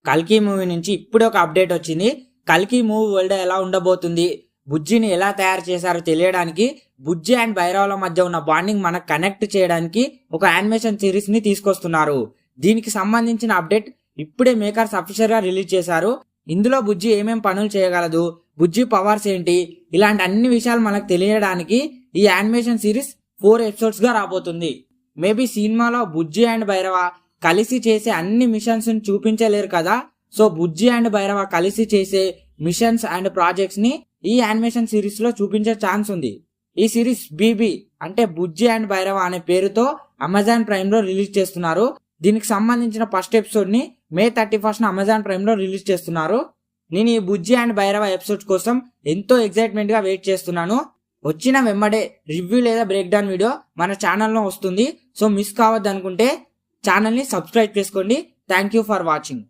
కల్కి మూవీ నుంచి ఇప్పుడే ఒక అప్డేట్ వచ్చింది. కల్కి మూవీ వరల్డ్ ఎలా ఉండబోతుంది, బుజ్జిని ఎలా తయారు చేశారో తెలియడానికి, బుజ్జి అండ్ భైరవల మధ్య ఉన్న బాండింగ్ మనకు కనెక్ట్ చేయడానికి ఒక యానిమేషన్ సిరీస్ ని తీసుకొస్తున్నారు. దీనికి సంబంధించిన అప్డేట్ ఇప్పుడే మేకర్స్ అఫీషియల్ గా రిలీజ్ చేశారు. ఇందులో బుజ్జి ఏమేం పనులు చేయగలదు, బుజ్జి పవర్స్ ఏంటి, ఇలాంటి అన్ని విషయాలు మనకు తెలియడానికి ఈ యానిమేషన్ సిరీస్ 4 ఎపిసోడ్స్ గా రాబోతుంది. మేబీ సినిమాలో బుజ్జి అండ్ భైరవ కలిసి చేసే అన్ని మిషన్స్ ని చూపించలేరు కదా, సో బుజ్జి అండ్ భైరవ కలిసి చేసే మిషన్స్ అండ్ ప్రాజెక్ట్స్ ని ఈ యానిమేషన్ సిరీస్ లో చూపించే ఛాన్స్ ఉంది. ఈ సిరీస్ బీబీ అంటే బుజ్జి అండ్ భైరవ అనే పేరుతో అమెజాన్ ప్రైమ్ లో రిలీజ్ చేస్తున్నారు. దీనికి సంబంధించిన ఫస్ట్ ఎపిసోడ్ ని May 31 అమెజాన్ ప్రైమ్ లో రిలీజ్ చేస్తున్నారు. నేను ఈ బుజ్జి అండ్ భైరవ ఎపిసోడ్స్ కోసం ఎంతో ఎక్సైట్మెంట్ గా వెయిట్ చేస్తున్నాను. వచ్చిన వెంబడే రివ్యూ లేదా బ్రేక్ డౌన్ వీడియో మన ఛానల్లో వస్తుంది. సో మిస్ కావద్దు అనుకుంటే ఛానల్ ని సబ్స్క్రైబ్ చేసుకోండి. Thank you for watching.